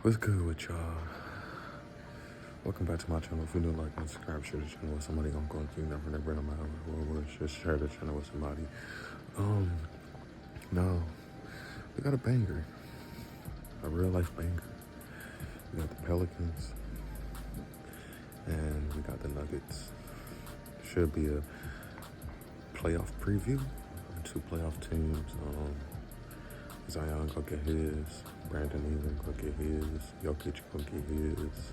What's good with y'all? Welcome back to my channel. If you're new, like and subscribe, share the channel with somebody. I'm going to never no matter what. Just share the channel with somebody. No, we got a banger, a real life banger. We got the Pelicans and we got the Nuggets. Should be a playoff preview. Two playoff teams. Zion gonna get his, Brandon Ingram gonna get his, Jokic gonna get his,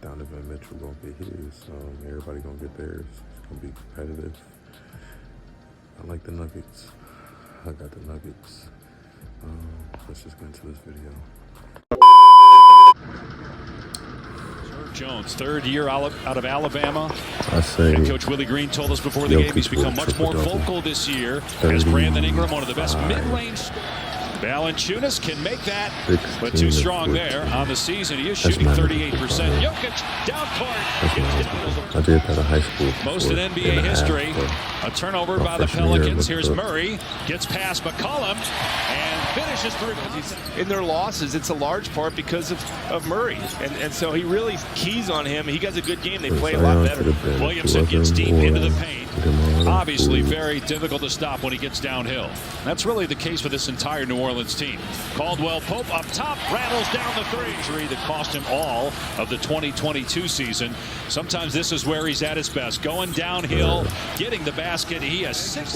Donovan Mitchell gonna get his. Everybody gonna get theirs. It's gonna be competitive. I like the Nuggets. I got the Nuggets. Let's just get into this video. Jones, third year out of Alabama. I say, and Coach Willie Green told us before the game he's become much more vocal this year as Brandon Ingram, one of the best mid-range. Valanciunas can make that, but too strong there on the season. He is shooting 38%. Jokic down court. I did that in high school. Most in NBA history. A turnover by the Pelicans. Here's Murray. Gets past McCollum and finishes through. In their losses, it's a large part because of Murray. And so he really keys on him. He does a good game. They play a lot better. Williamson gets deep into the paint. Obviously very difficult to stop when he gets downhill. That's really the case for this entire New Orleans team. Caldwell-pope up top, rattles down the three. Injury that cost him all of the 2022 season. Sometimes this is where he's at his best. Going downhill, getting the basket. He has 6.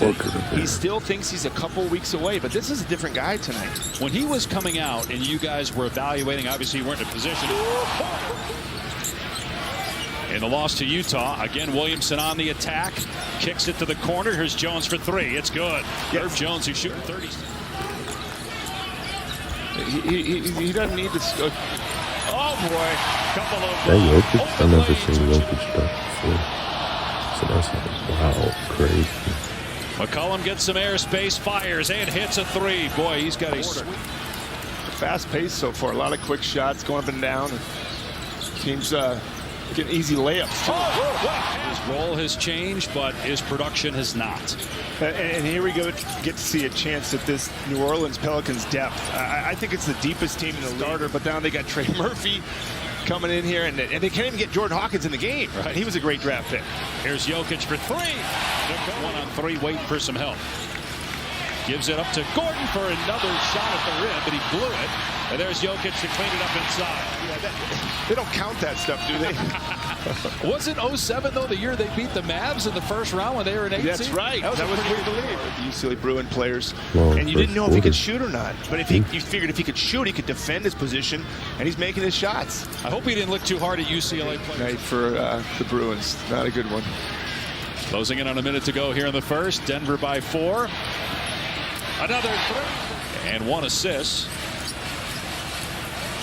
He still thinks he's a couple weeks away, but this is a different guy tonight. When he was coming out and you guys were evaluating, obviously you weren't in a position. In the loss to Utah, again, Williamson on the attack. Kicks it to the corner. Here's Jones for 3. It's good. Yes. Herb Jones, who's shooting 30. He doesn't need to. Oh, boy. Couple of Jokic, I've never seen Jokic dunk before. So that's like, wow, crazy. McCollum gets some airspace, fires, and hits a 3. Boy, he's got a fast pace so far. A lot of quick shots going up and down. Teams getting easy layups, too. His role has changed, but his production has not. And here we get to see a chance at this New Orleans Pelicans depth. I think it's the deepest team in the starter, but now they got Trey Murphy coming in here, and they can't even get Jordan Hawkins in the game. Right? He was a great draft pick. Here's Jokic for 3. 1-on-3, waiting for some help. Gives it up to Gordon for another shot at the rim, but he blew it. And there's Jokic to clean it up inside. Yeah, they don't count that stuff, do they? Wasn't 07, though, the year they beat the Mavs in the first round when they were in 8 That's right. That was pretty believe. The UCLA Bruin players. Well, and you didn't know if he could shoot or not. But you figured if he could shoot, he could defend his position, and he's making his shots. I hope he didn't look too hard at UCLA players. Night for the Bruins. Not a good one. Closing in on a minute to go here in the first. Denver by 4. Another 3. And 1 assist.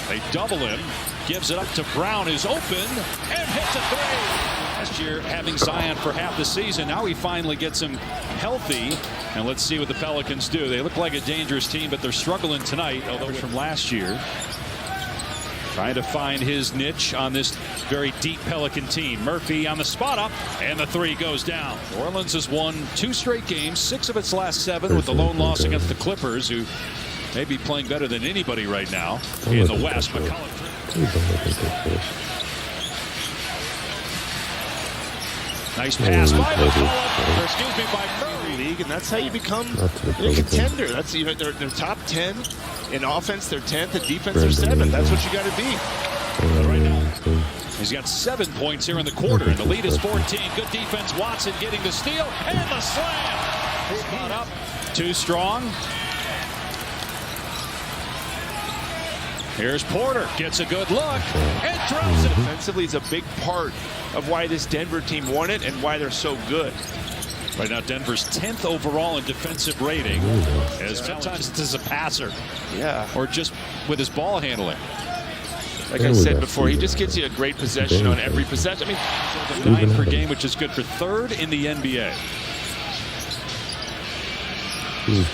They double him. Gives it up to Brown, who's open, and hits a 3. Last year, having Zion for half the season. Now he finally gets him healthy. And let's see what the Pelicans do. They look like a dangerous team, but they're struggling tonight, although from last year. Trying to find his niche on this very deep Pelican team. Murphy on the spot up, and the 3 goes down. New Orleans has won 2 straight games, 6 of its last 7, with the lone loss against the Clippers, who may be playing better than anybody right now in the West. Nice pass by McCollum, excuse me, by Murray. League, and that's how you become a contender. That's they're top 10 in offense. They're 10th. In defense, they're 7th. That's what you got to be. Right now, he's got 7 points here in the quarter, and the lead is 14. Good defense. Watson getting the steal and the slam. Spot up. Too strong. Here's Porter, gets a good look, and drops it. Defensively is a big part of why this Denver team won it and why they're so good. Right now, Denver's 10th overall in defensive rating, as sometimes it's as a passer. Yeah. Or just with his ball handling. Like I said before, he just gets you a great possession on every possession. I mean, 9 per game, which is good for 3rd in the NBA.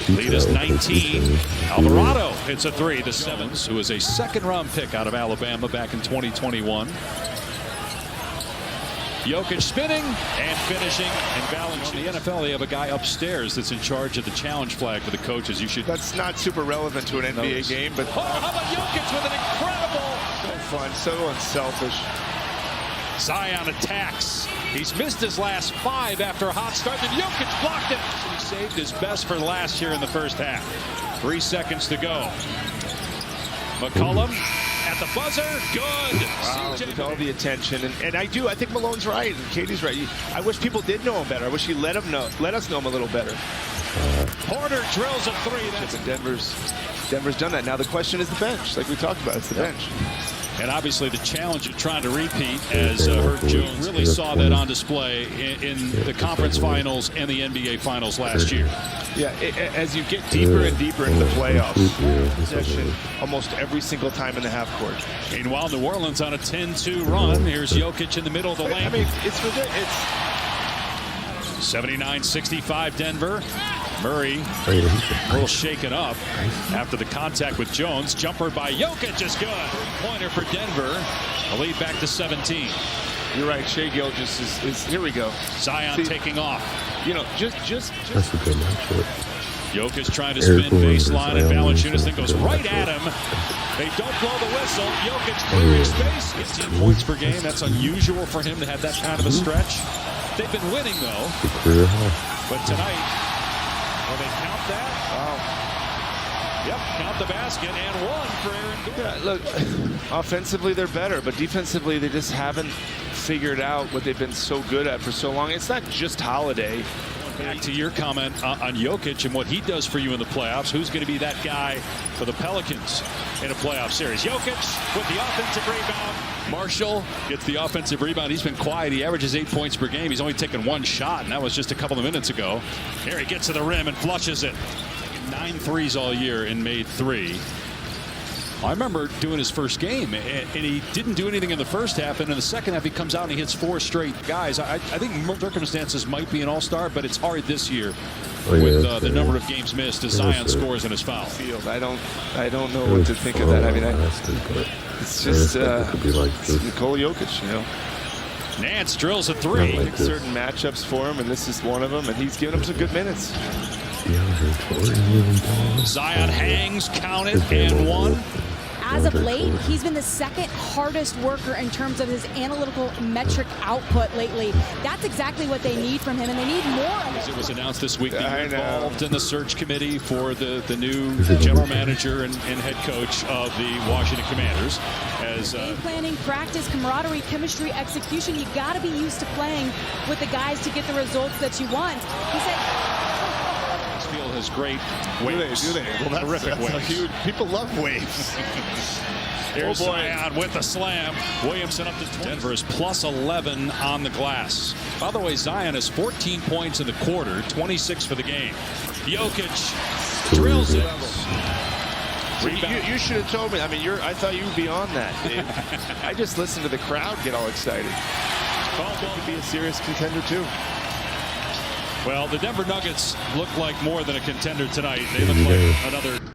Lead is 19. Alvarado hits a 3. The 7s, who was a 2nd-round pick out of Alabama back in 2021. Jokic spinning and finishing and balancing. In the NFL, they have a guy upstairs that's in charge of the challenge flag for the coaches. You should. That's not super relevant to an NBA game, but how about Jokic with an incredible fun, so unselfish. Zion attacks. He's missed his last 5 after a hot start. Then Jokic blocked it. He saved his best for last here in the first half. 3 seconds to go. McCollum at the buzzer. Good. Wow, with all the attention. And I think Malone's right. And Katie's right. I wish people did know him better. I wish he let us know him a little better. Porter drills a 3. That's Denver's done that. Now the question is the bench. Like we talked about, it's the bench. And obviously the challenge of trying to repeat, as Herb Jones really saw that on display in the conference finals and the NBA finals last year. Yeah, as you get deeper and deeper into the playoffs, possession almost every single time in the half court. Meanwhile, New Orleans on a 10-2 run. Here's Jokic in the middle of the lane. I mean, it's ridiculous. 79-65 Denver. Murray a little shaken up after the contact with Jones. Jumper by Jokic is good. Pointer for Denver. A lead back to 17. You're right. Shai Gilgeous is here we go. Zion taking off. You know, just That's a good matchup. Jokic trying to spin baseline, and Valanciunas then goes right at him. They don't blow the whistle. Jokic clearing space. 15 points per game. That's unusual for him to have that kind of a stretch. They've been winning though. But tonight, will they count that? Wow. Yep, count the basket and 1 for Aaron Gordon. Yeah, look, offensively they're better, but defensively they just haven't figured out what they've been so good at for so long. It's not just Holiday. Back to your comment on Jokic and what he does for you in the playoffs. Who's going to be that guy for the Pelicans in a playoff series? Jokic with the offensive rebound. Marshall gets the offensive rebound. He's been quiet. He averages 8 points per game. He's only taken 1 shot, and that was just a couple of minutes ago. Here he gets to the rim and flushes it. 9 threes all year and made 3. I remember doing his first game, and he didn't do anything in the first half, and in the second half he comes out and he hits 4 straight guys. I think circumstances might be an all-star, but it's hard this year with the number of games missed as Zion scores and his foul. I don't know what to think of that. I mean, it's just Nikola Jokic, you know. Nance drills a 3. Certain matchups for him, and this is one of them, and he's giving him some good minutes. Zion hangs, counted, and 1. As of late, he's been the second hardest worker in terms of his analytical metric output lately. That's exactly what they need from him, and they need more of it. It was announced this week that he's involved in the search committee for the new general manager and head coach of the Washington Commanders. As game planning, practice, camaraderie, chemistry, execution, you got to be used to playing with the guys to get the results that you want. He said, field has great waves. Do they? Well, terrific waves. Huge. People love waves. Here's Zion with the slam. Williamson up to 20. Denver is plus 11 on the glass. By the way, Zion has 14 points in the quarter, 26 for the game. Jokic drills it. You should have told me. I mean, I thought you would be on that, Dave. I just listened to the crowd get all excited. Caldwell could be a serious contender too. Well, the Denver Nuggets look like more than a contender tonight. They look like another